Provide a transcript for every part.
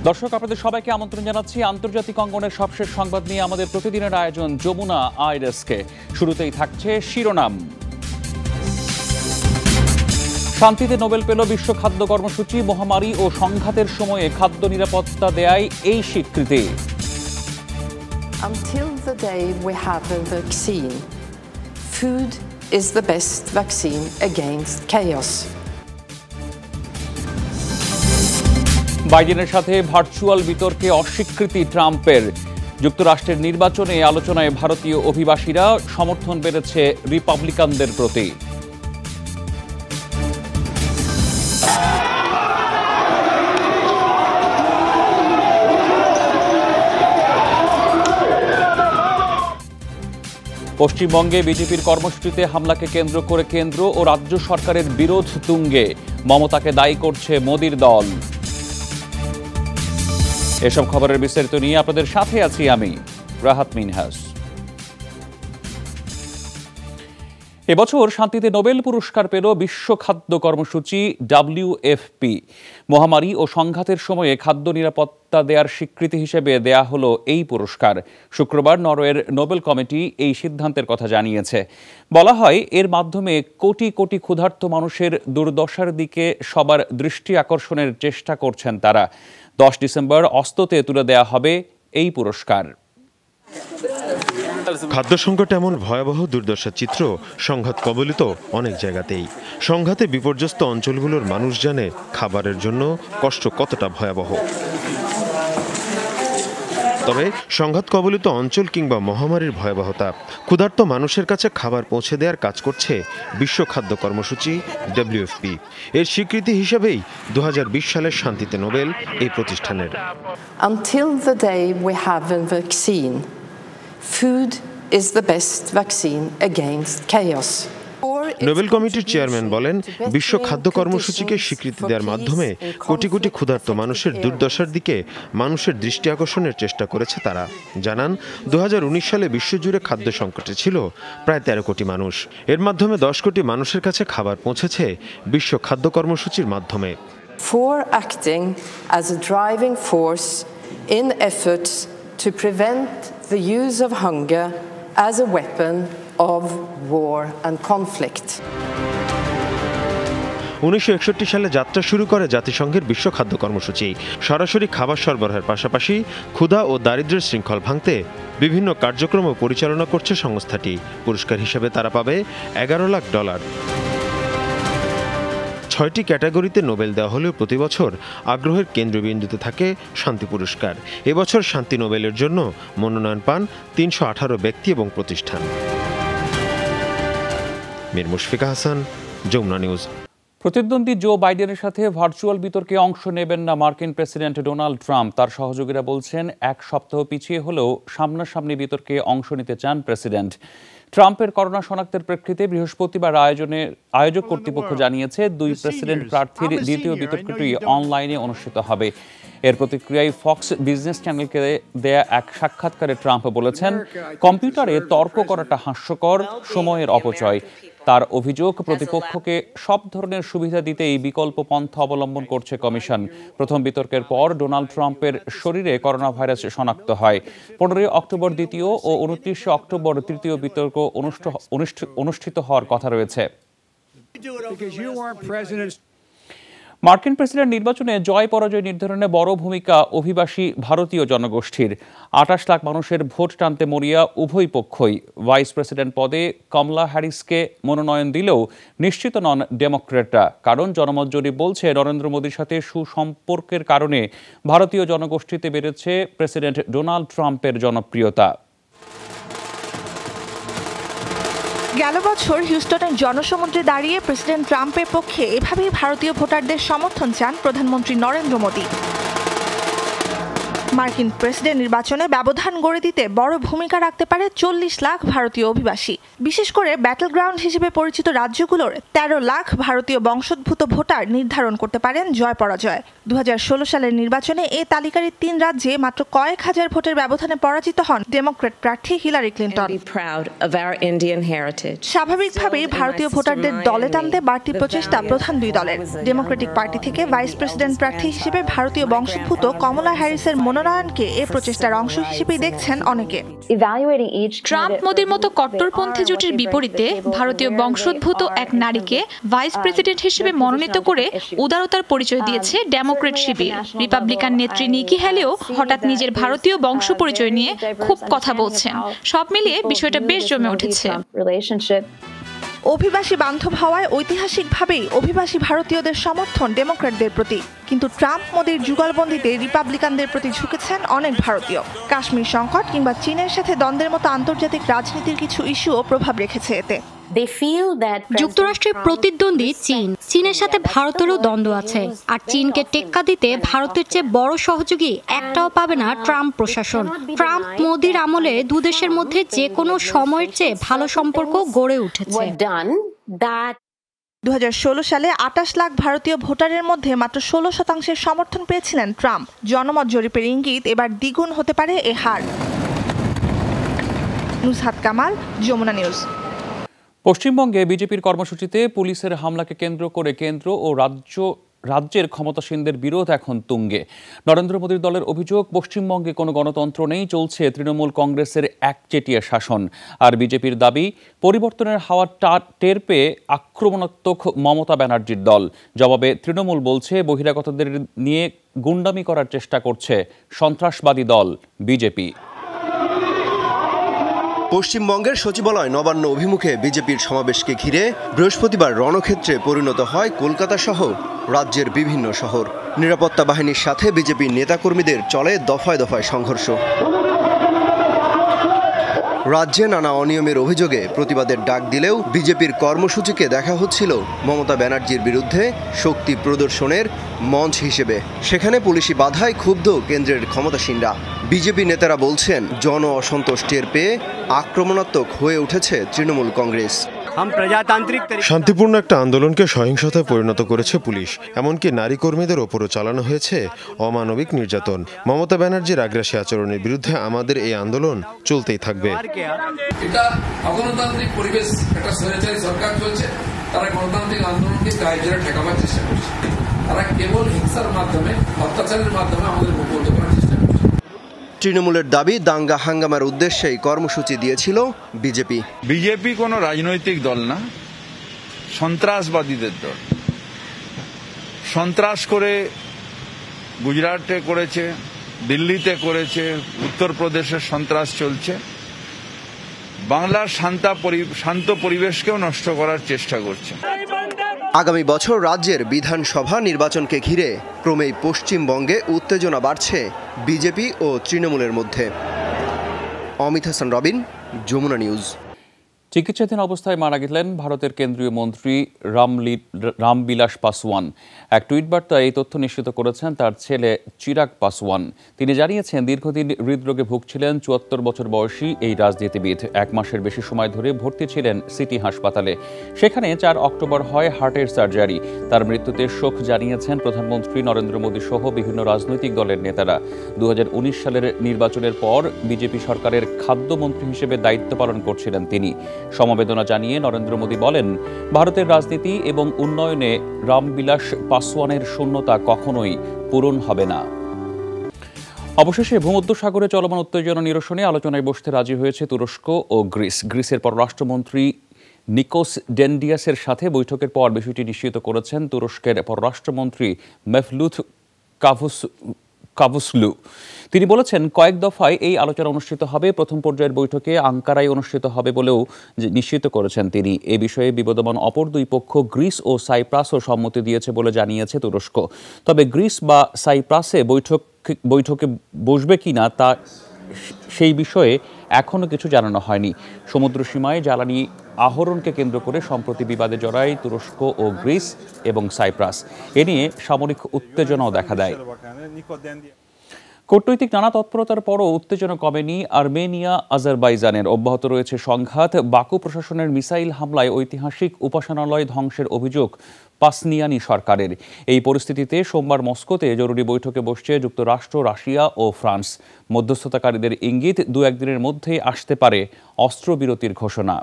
দর্শক, আপনাদের সবাইকে আমন্ত্রণ জানাচ্ছি আন্তর্জাতিক অঙ্গনের সবশেষ সংবাদ নিয়ে আমাদের প্রতিদিনের আয়োজন যমুনা আইডেস্কে। শুরুতেই থাকছে শিরোনাম। শান্তিতে নোবেল পেল বিশ্ব খাদ্য কর্মসূচি, মহামারী ও সংঘাতের সময়ে খাদ্য নিরাপত্তা দেয়াই এই স্বীকৃতি। Until the day we have a vaccine, food is the best vaccine against chaos. বাইডেনের সাথে ভার্চুয়াল বিতর্কে অস্বীকৃতি ট্রাম্পের। যুক্তরাষ্ট্রের নির্বাচনে আলোচনায় ভারতীয় অভিবাসীরা, সমর্থন বেড়েছে রিপাবলিকানদের প্রতি। পশ্চিমবঙ্গে বিজেপির কর্মসূচিতে হামলাকে কেন্দ্র করে কেন্দ্র ও রাজ্য সরকারের বিরোধ তুঙ্গে, মমতাকে দায়ী করছে মোদির দল। এসব খবরের বিস্তারিত নিয়ে আপনাদের সাথে আছি আমি, রাহাত মিনহাস। এবছর শান্তিতে নোবেল পুরস্কার পেল বিশ্ব খাদ্য কর্মসূচি WFP। মহামারী ও সংঘাতের সময়ে খাদ্য নিরাপত্তা দেওয়ার স্বীকৃতি হিসেবে দেয়া হলো এই পুরস্কার। শুক্রবার নরওয়ের নোবেল কমিটি এই সিদ্ধান্তের কথা জানিয়েছে। বলা হয়, এর মাধ্যমে কোটি কোটি ক্ষুধার্ত মানুষের দুর্দশার দিকে সবার দৃষ্টি আকর্ষণের চেষ্টা করছেন তারা। 10 ডিসেম্বর অস্ততে তুলে দেয়া হবে এই পুরস্কার। খাদ্য সংকট এমন ভয়াবহ দুর্দশার চিত্র সংঘাত কবলিত অনেক জায়গাতেই। সংঘাতে বিপর্যস্ত অঞ্চলগুলোর মানুষ জানে খাবারের জন্য কষ্ট কতটা ভয়াবহ। তবে সংঘাত কবলিত অঞ্চল কিংবা মহামারীর ভয়াবহতা, ক্ষুধার্ত মানুষের কাছে খাবার পৌঁছে দেওয়ার কাজ করছে বিশ্ব খাদ্য কর্মসূচি WFP। এর স্বীকৃতি হিসেবেই 2020 সালের শান্তিতে নোবেল এই প্রতিষ্ঠানের। Until the day we have a vaccine, food is the best vaccine against chaos. Nobel কমিটির চেয়ারম্যান বলেন, বিশ্ব খাদ্য কর্মসূচিকে স্বীকৃতি দেওয়ার মাধ্যমে কোটি কোটি ক্ষুধার্ত মানুষের দুর্দশার দিকে মানুষের দৃষ্টি আকর্ষণের চেষ্টা করেছে তারা। জানান, 2019 সালে বিশ্বজুড়ে খাদ্য সংকটে ছিল প্রায় 13 কোটি মানুষ। এর মাধ্যমে 10 কোটি মানুষের কাছে খাবার পৌঁছেছে বিশ্ব খাদ্য কর্মসূচির মাধ্যমে। For acting as a driving force in efforts to prevent the use of hunger as a weapon of war and conflict. 1961 সালে যাত্রা শুরু করে জাতিসংঘের বিশ্ব খাদ্য কর্মসূচি। সরাসরি খাবার সরবরাহের পাশাপাশি ক্ষুধা ও দারিদ্র্যের শৃঙ্খল ভাঙতে বিভিন্ন কার্যক্রম পরিচালনা করছে সংস্থাটি। পুরস্কার হিসেবে তারা পাবে $11 লাখ। 6টি ক্যাটাগরিতে নোবেল দেওয়া হলেও প্রতি বছর আগ্রহের কেন্দ্রবিন্দুতে থাকে শান্তি পুরস্কার। এবছর শান্তি নোবেলের জন্য মনোনয়ন পান 318 ব্যক্তি এবং প্রতিষ্ঠান। মীর মুশফিকা হাসান, যমুনা নিউজ। প্রতিদ্বন্দ্বী জো বাইডেনের সাথে ভার্চুয়াল বিতর্কে অংশ নেবেন না মার্কিন প্রেসিডেন্ট ডোনাল্ড ট্রাম্প। তার সহযোগীরা বলছেন, এক সপ্তাহ পিছিয়ে হলেও সামনাসামনি বিতর্কে অংশ নিতে চান প্রেসিডেন্ট। ট্রাম্পের করোনা শনাক্তের প্রেক্ষিতে বৃহস্পতিবার আয়োজক কর্তৃপক্ষ জানিয়েছে, 2 প্রেসিডেন্ট প্রার্থীর দ্বিতীয় বিতর্কটি অনলাইনে অনুষ্ঠিত হবে। এর প্রতিক্রিয়ায় ফক্স বিজনেস চ্যানেলকে দেয়া এক সাক্ষাৎকারে ট্রাম্প বলেছেন, কম্পিউটারে তর্ক করাটা হাস্যকর, সময়ের অপচয়। তার অভিযোগ, প্রতিপক্ষকে সব ধরনের সুবিধা দিতেই বিকল্প পন্থা অবলম্বন করছে কমিশন। প্রথম বিতর্কের পর ডোনাল্ড ট্রাম্পের শরীরে করোনা ভাইরাস শনাক্ত হয়। 15 অক্টোবর দ্বিতীয় ও 29 অক্টোবর তৃতীয় বিতর্ক অনুষ্ঠিত হওয়ার কথা রয়েছে। মার্কিন প্রেসিডেন্ট নির্বাচনে জয় পরাজয় নির্ধারণে বড় ভূমিকা অভিবাসী ভারতীয় জনগোষ্ঠীর। 28 লাখ মানুষের ভোট টানতে মরিয়া উভয় পক্ষই। ভাইস প্রেসিডেন্ট পদে কমলা হ্যারিসকে মনোনয়ন দিলেও নিশ্চিত নন ডেমোক্র্যাটরা। কারণ জনমত জরিপ বলছে, নরেন্দ্র মোদীর সাথে সুসম্পর্কের কারণে ভারতীয় জনগোষ্ঠীতে বেড়েছে প্রেসিডেন্ট ডোনাল্ড ট্রাম্পের জনপ্রিয়তা। গেল বছর হিউস্টনের জনসমুদ্রে দাঁড়িয়ে প্রেসিডেন্ট ট্রাম্পের পক্ষে এভাবেই ভারতীয় ভোটারদের সমর্থন চান প্রধানমন্ত্রী নরেন্দ্র মোদী। মার্কিন প্রেসিডেন্ট নির্বাচনে ব্যবধান গড়ে দিতে বড় ভূমিকা রাখতে পারে 40 লাখ ভারতীয় অভিবাসী। বিশেষ করে ব্যাটল গ্রাউন্ড হিসেবে পরিচিত রাজ্যগুলোর 13 লাখ ভারতীয় বংশোদ্ভূত ভোটার নির্ধারণ করতে পারেন জয় পরাজয়। 2016 সালের নির্বাচনে এই তালিকার 3 রাজ্যে মাত্র কয়েক হাজার ভোটের ব্যবধানে পরাজিত হন ডেমোক্র্যাট প্রার্থী হিলারি ক্লিন্টন। স্বাভাবিকভাবেই ভারতীয় ভোটারদের দলে টানতে বাড়তি প্রচেষ্টা প্রধান দুই দলের। ডেমোক্রেটিক পার্টি থেকে ভাইস প্রেসিডেন্ট প্রার্থী হিসেবে ভারতীয় বংশোদ্ভূত কমলা হ্যারিসের মনোনয়নকে এই প্রচেষ্টার অংশ হিসেবেই দেখছেন অনেকে। ট্রাম্প মোদির মতো কট্টরপন্থী জোটের বিপরীতে ভারতীয় বংশোদ্ভূত এক নারীকে ভাইস প্রেসিডেন্ট হিসেবে মনোনীত করে উদারতার পরিচয় দিয়েছে ডেমোক্রেট শিবির। রিপাবলিকান নেত্রী নিকি হ্যালিও হঠাৎ নিজের ভারতীয় বংশ পরিচয় নিয়ে খুব কথা বলছেন। সব মিলিয়ে বিষয়টা বেশ জমে উঠেছে। অভিবাসী বান্ধব হওয়ায় ঐতিহাসিকভাবেই অভিবাসী ভারতীয়দের সমর্থন ডেমোক্র্যাটদের প্রতি, কিন্তু ট্রাম্প মোদির যুগলবন্দিতে রিপাবলিকানদের প্রতি ঝুঁকেছেন অনেক ভারতীয়। কাশ্মীর সংকট কিংবা চীনের সাথে দ্বন্দ্বের মতো আন্তর্জাতিক রাজনীতির কিছু ইস্যুও প্রভাব রেখেছে এতে। যুক্তরাষ্ট্রের প্রতিদ্বন্দ্বী চীনের সাথে ভারতেরও দ্বন্দ্ব আছে, আর চীনকে টেক্কা দিতে ভারতের চেয়ে বড় সহযোগী একটাও পাবে না ট্রাম্প প্রশাসন। ট্রাম্প মোদির আমলে দুদেশের মধ্যে যে কোনো সময়ের চেয়ে ভালো সম্পর্ক গড়ে উঠেছে। 2016 সালে 28 লাখ ভারতীয় ভোটারের মধ্যে মাত্র 16% সমর্থন পেয়েছিলেন ট্রাম্প। জনমত জরিপের ইঙ্গিত এবার দ্বিগুণ হতে পারে এ হার। নুসহাত কামাল, যমুনা নিউজ। পশ্চিমবঙ্গে বিজেপির কর্মসূচিতে পুলিশের হামলাকে কেন্দ্র করে কেন্দ্র ও রাজ্যের ক্ষমতাসীনদের বিরোধ এখন তুঙ্গে। নরেন্দ্র মোদীর দলের অভিযোগ, পশ্চিমবঙ্গে কোনো গণতন্ত্র নেই, চলছে তৃণমূল কংগ্রেসের একচেটিয়া শাসন। আর বিজেপির দাবি, পরিবর্তনের হাওয়া টের পেয়ে আক্রমণাত্মক মমতা ব্যানার্জির দল। জবাবে তৃণমূল বলছে, বহিরাগতদের নিয়ে গুন্ডামি করার চেষ্টা করছে সন্ত্রাসবাদী দল বিজেপি। পশ্চিমবঙ্গের সচিবালয় নবান্ন অভিমুখে বিজেপির সমাবেশকে ঘিরে বৃহস্পতিবার রণক্ষেত্রে পরিণত হয় কলকাতা সহ রাজ্যের বিভিন্ন শহর। নিরাপত্তা বাহিনীর সাথে বিজেপির নেতাকর্মীদের চলে দফায় দফায় সংঘর্ষ। রাজ্যে নানা অনিয়মের অভিযোগে প্রতিবাদের ডাক দিলেও বিজেপির কর্মসূচিকে দেখা হচ্ছিল মমতা ব্যানার্জির বিরুদ্ধে শক্তি প্রদর্শনের মঞ্চ হিসেবে। সেখানে পুলিশি বাধায় ক্ষুব্ধ কেন্দ্রের ক্ষমতাসীনরা। বিজেপি নেতারা বলছেন, জন অসন্তোষ টের পেয়ে আক্রমণাত্মক হয়ে উঠেছে তৃণমূল কংগ্রেস। শান্তিপূর্ণ একটা আন্দোলনকে সহিংসতায় পরিণত করেছে পুলিশ। এমনকি নারী কর্মীদের ওপরও চালানো হয়েছে অমানবিক নির্যাতন। মমতা ব্যানার্জির আগ্রাসী আচরণের বিরুদ্ধে আমাদের এই আন্দোলন চলতেই থাকবে। এটা অগণতান্ত্রিক পরিবেশ, একটা স্বৈরাচারী সরকার চলছে, তারা গণতান্ত্রিক আন্দোলনকে গায়ে ঠেকাবার চেষ্টা করছে। তারা কেবল হিংসার মাধ্যমে, অত্যাচারের মাধ্যমে আমাদের মুক্ত করার চেষ্টা করছে। তৃণমূলের দাবি, দাঙ্গা হাঙ্গামার উদ্দেশ্যেই কর্মসূচি দিয়েছিল বিজেপি। বিজেপি কোনো রাজনৈতিক দল না, সন্ত্রাসবাদীদের দল। সন্ত্রাস করে গুজরাটে করেছে, দিল্লিতে করেছে, উত্তরপ্রদেশের সন্ত্রাস চলছে। বাংলার শান্ত পরিবেশকেও নষ্ট করার চেষ্টা করছে। আগামী বছর রাজ্যের বিধানসভা নির্বাচনকে ঘিরে ক্রমেই পশ্চিমবঙ্গে উত্তেজনা বাড়ছে বিজেপি ও তৃণমূলের মধ্যে। অমিত হাসান রবিন, যমুনা নিউজ। চিকিৎসাধীন অবস্থায় মারা গেলেন ভারতের কেন্দ্রীয় মন্ত্রী রামবিলাস পাসওয়ান। এক টুইট বার্তায় এই তথ্য নিশ্চিত করেছেন তার ছেলে চিরাগ পাসওয়ান। তিনি জানিয়েছেন, দীর্ঘদিন হৃদরোগে ভুগছিলেন 74 বছর বয়সী এই রাজনীতিবিদ। 1 মাসের বেশি সময় ধরে ভর্তি ছিলেন সিটি হাসপাতালে। সেখানে 4 অক্টোবর হয় হার্টের সার্জারি। তার মৃত্যুতে শোক জানিয়েছেন প্রধানমন্ত্রী নরেন্দ্র মোদী সহ বিভিন্ন রাজনৈতিক দলের নেতারা। 2019 সালের নির্বাচনের পর বিজেপি সরকারের খাদ্যমন্ত্রী হিসেবে দায়িত্ব পালন করছিলেন তিনি। সমবেদনা জানিয়ে নরেন্দ্র মোদী বলেন, ভারতের রাজনীতি এবং উন্নয়নে রামবিলাস পাসওয়ানের শূন্যতা কখনোই পূরণ হবে না। অবশেষে ভূমধ্যসাগরে চলমান উত্তেজনা নিরসনে আলোচনায় বসতে রাজি হয়েছে তুরস্ক ও গ্রিস। গ্রিসের পররাষ্ট্রমন্ত্রী নিকোস ডেন্ডিয়াসের সাথে বৈঠকের পর বিষয়টি নিশ্চিত করেছেন তুরস্কের পররাষ্ট্রমন্ত্রী মেভলুথ কাভুসলু। তিনি বলেছেন, কয়েক দফায় এই আলোচনা অনুষ্ঠিত হবে। প্রথম পর্যায়ের বৈঠকে আঙ্কারায় অনুষ্ঠিত হবে বলেও নিশ্চিত করেছেন তিনি। এ বিষয়ে বিবদমান অপর দুই পক্ষ গ্রিস ও সাইপ্রাসও সম্মতি দিয়েছে বলে জানিয়েছে তুরস্ক। তবে গ্রিস বা সাইপ্রাসে বৈঠকে বসবে কিনা তা সেই বিষয়ে এখনও কিছু জানানো হয়নি। সমুদ্র সীমায় জ্বালানি আহরণকে কেন্দ্র করে সম্প্রতি বিবাদে জড়ায় তুরস্ক ও গ্রিস এবং সাইপ্রাস। এ নিয়ে সামরিক উত্তেজনাও দেখা দেয়। কূটনৈতিক নানা তৎপরতার পরও উত্তেজনা কমেনি আর্মেনিয়া আজারবাইজানের। অব্যাহত রয়েছে সংঘাত। বাকু প্রশাসনের মিসাইল হামলায় ঐতিহাসিক উপাসনালয় ধ্বংসের অভিযোগ পাসনিয়ানি সরকারের। এই পরিস্থিতিতে সোমবার মস্কোতে জরুরি বৈঠকে বসছে যুক্তরাষ্ট্র, রাশিয়া ও ফ্রান্স। মধ্যস্থতাকারীদের ইঙ্গিত, 2-1 দিনের মধ্যেই আসতে পারে অস্ত্রবিরতির ঘোষণা।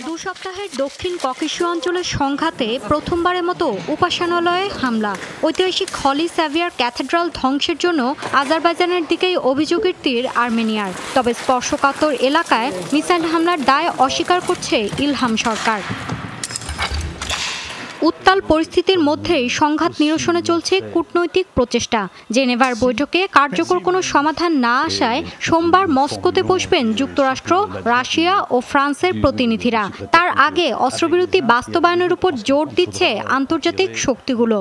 2 সপ্তাহের দক্ষিণ ককেশীয় অঞ্চলের সংঘাতে প্রথমবারের মতো উপাসনালয়ে হামলা। ঐতিহাসিক হলি স্যাভিয়ার ক্যাথেড্রাল ধ্বংসের জন্য আজারবাইজানের দিকেই অভিযোগের তীর আর্মেনিয়ার। তবে স্পর্শকাতর এলাকায় মিসাইল হামলার দায় অস্বীকার করছে ইলহাম সরকার। উত্তাল পরিস্থিতির মধ্যেই সংঘাত নিরসনে চলছে কূটনৈতিক প্রচেষ্টা। জেনেভার বৈঠকে কার্যকর কোনো সমাধান না আসায় সোমবার মস্কোতে বসবেন যুক্তরাষ্ট্র, রাশিয়া ও ফ্রান্সের প্রতিনিধিরা। তার আগে অস্ত্রবিরতি বাস্তবায়নের উপর জোর দিচ্ছে আন্তর্জাতিক শক্তিগুলো।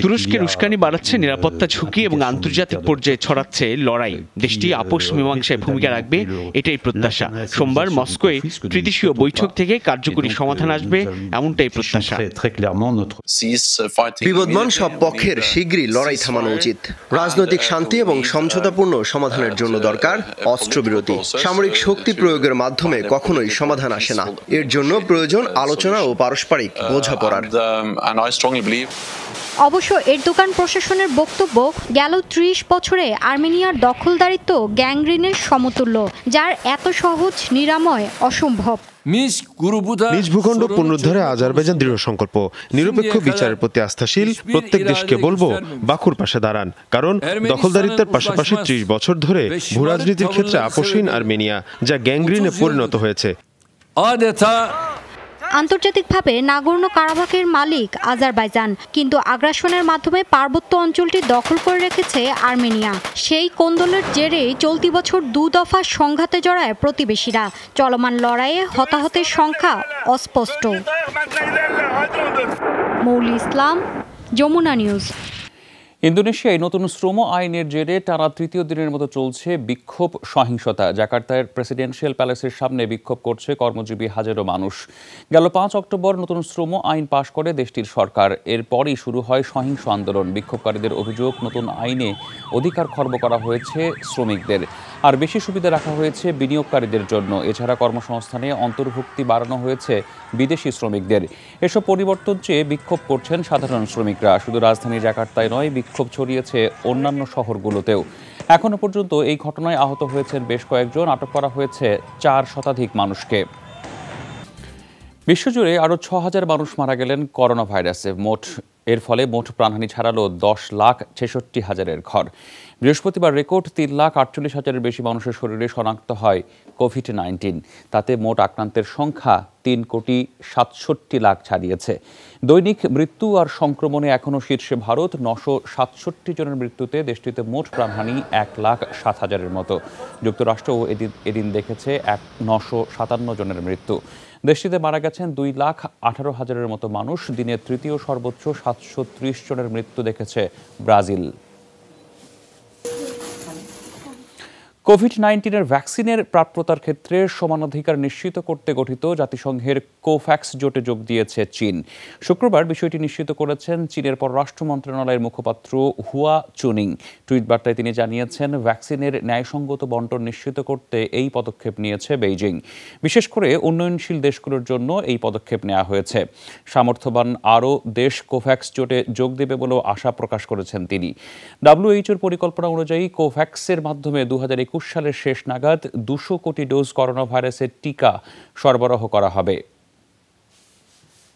তুরস্কের উস্কানি বাড়াচ্ছে নিরাপত্তা ঝুঁকি এবং আন্তর্জাতিক পর্যায়ে ছড়াচ্ছে লড়াই। দেশটি আপোষ মীমাংসায় ভূমিকা রাখবে, এটাই প্রত্যাশা। সোমবার মস্কোয় ত্রিদেশীয় বৈঠক থেকে কার্যকরী সমাধান আসবে, এমনটাই প্রত্যাশা। বিবদমান সব পক্ষের শীঘ্রই লড়াই থামানো উচিত। রাজনৈতিক শান্তি এবং সমঝোতাপূর্ণ সমাধানের জন্য দরকার অস্ত্রবিরতি। সামরিক শক্তি প্রয়োগের মাধ্যমে কখনোই সমাধান আসে না। এর জন্য প্রয়োজন আলোচনা ও পারস্পরিক বোঝাপড়ার। অবশ্য এরদোগান প্রশাসনের বক্তব্য, গেল 30 বছরে আর্মেনিয়ার দখলদারিত্ব গ্যাংগ্রিনের সমতুল্য, যার এত সহজ নিরাময় অসম্ভব। নিজ ভূখণ্ড পুনরুদ্ধারে আজারবাইজান দৃঢ় সংকল্প। নিরপেক্ষ বিচারের প্রতি আস্থাশীল। প্রত্যেক দেশকে বলবো বাকুর পাশে দাঁড়ান, কারণ দখলদারিত্বের পাশাপাশি 30 বছর ধরে ভূরাজনীতির ক্ষেত্রে আপোষহীন আর্মেনিয়া, যা গ্যাংগ্রিনে পরিণত হয়েছে। আন্তর্জাতিকভাবে নাগোর্নো কারাবাখের মালিক আজারবাইজান, কিন্তু আগ্রাসনের মাধ্যমে পার্বত্য অঞ্চলটি দখল করে রেখেছে আর্মেনিয়া। সেই কোন্দলের জেরেই চলতি বছর 2 দফা সংঘাতে জড়ায় প্রতিবেশীরা। চলমান লড়াইয়ে হতাহতের সংখ্যা অস্পষ্ট। মৌলি ইসলাম, যমুনা নিউজ। ইন্দোনেশিয়ায় নতুন শ্রম আইনের জেরে টানা 3য় দিনের মতো চলছে বিক্ষোভ সহিংসতা। জাকার্তার প্রেসিডেন্সিয়াল প্যালেসের সামনে বিক্ষোভ করছে কর্মজীবী হাজারো মানুষ। গেল 5 অক্টোবর নতুন শ্রম আইন পাশ করে দেশটির সরকার। এরপরই শুরু হয় সহিংস আন্দোলন। বিক্ষোভকারীদের অভিযোগ, নতুন আইনে অধিকার খর্ব করা হয়েছে শ্রমিকদের, আর বেশি সুবিধা রাখা হয়েছে বিনিয়োগকারীদের জন্য। এছাড়া কর্মসংস্থানে অন্তর্ভুক্তি বাড়ানো হয়েছে বিদেশি শ্রমিকদের। এসব পরিবর্তন চেয়ে বিক্ষোভ করছেন সাধারণ শ্রমিকরা। শুধু রাজধানী জাকার্তায় নয়, বিক্ষোভ ছড়িয়েছে অন্যান্য শহরগুলোতেও। এখনো পর্যন্ত এই ঘটনায় আহত হয়েছেন বেশ কয়েকজন, আটক করা হয়েছে 4 শতাধিক মানুষকে। বিশ্বজুড়ে আরও 6,000 মানুষ মারা গেলেন করোনা ভাইরাসে। এর ফলে মোট প্রাণহানি ছাড়ালো 10,66,000-এর ঘর। বৃহস্পতিবার রেকর্ড 3,48,000-এর বেশি মানুষের শরীরে শনাক্ত হয় কোভিড-19। তাতে মোট আক্রান্তের সংখ্যা 3,67,00,000 ছাড়িয়েছে। দৈনিক মৃত্যু আর সংক্রমণে এখনও শীর্ষে ভারত। 967 জনের মৃত্যুতে দেশটিতে মোট প্রাণহানি 1,07,000-এর মতো। যুক্তরাষ্ট্রও এদিন দেখেছে 957 জনের মৃত্যু। দেশটিতে মারা গেছেন 2,18,000-এর মতো মানুষ। দিনের তৃতীয় সর্বোচ্চ 730 জনের মৃত্যু দেখেছে ব্রাজিল। কোভিড-19-এর ভ্যাকসিনের প্রাপ্যতার ক্ষেত্রে সমানাধিকার নিশ্চিত করতে গঠিত জাতিসংঘের কোভ্যাক্স জোটে যোগ দিয়েছে চীন। শুক্রবার বিষয়টি নিশ্চিত করেছেন চীনের পররাষ্ট্র মন্ত্রণালয়ের মুখপাত্র হুয়া চুনিং। টুইট বার্তায় তিনি জানিয়েছেন, ভ্যাকসিনের ন্যায়সঙ্গত বণ্টন নিশ্চিত করতে এই পদক্ষেপ নিয়েছে বেইজিং। বিশেষ করে উন্নয়নশীল দেশগুলোর জন্য এই পদক্ষেপ নেওয়া হয়েছে। সামর্থ্যবান আরও দেশ কোভ্যাক্স জোটে যোগ দেবে বলেও আশা প্রকাশ করেছেন তিনি। WHO-র পরিকল্পনা অনুযায়ী কোভ্যাক্সের মাধ্যমে 2021 সালের শেষ নাগাদ 200 কোটি ডোজ করোনা ভাইরাসের টিকা সরবরাহ করা হবে।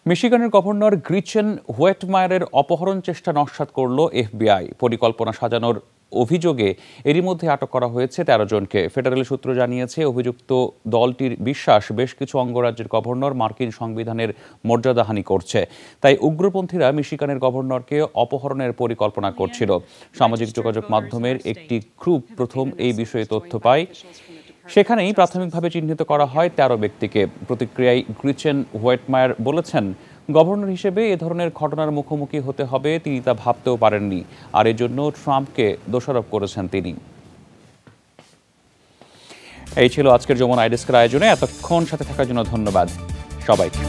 মিশিগানের গভর্নর গ্রিচেন হুয়েটমায়ারের অপহরণ চেষ্টা নস্যাৎ করল FBI। পরিকল্পনা সাজানোর অভিযোগে এরই মধ্যে আটক করা হয়েছে 13 জনকে। ফেডারেল সূত্র জানিয়েছে, অভিযুক্ত দলটির বিশ্বাস বেশ কিছু অঙ্গরাজ্যের গভর্নর মার্কিন সংবিধানের মর্যাদাহানি করছে। তাই উগ্রপন্থীরা মিশিগানের গভর্নরকে অপহরণের পরিকল্পনা করছিল। সামাজিক যোগাযোগ মাধ্যমের একটি গ্রুপ প্রথম এই বিষয়ে তথ্য পায়। সেখানেই প্রাথমিকভাবে চিহ্নিত করা হয় 13 ব্যক্তিকে। প্রতিক্রিয়ায় গ্রিচেন হুয়েটমায়ার বলেছেন, গভর্নর হিসেবে এ ধরনের ঘটনার মুখোমুখি হতে হবে তিনি তা ভাবতেও পারেননি, আর এজন্য ট্রাম্পকে দোষারোপ করেছেন তিনি। এই ছিল আজকের যমুনা আইডেস্কের আয়োজনে। এতক্ষণ সাথে থাকার জন্য ধন্যবাদ সবাইকে।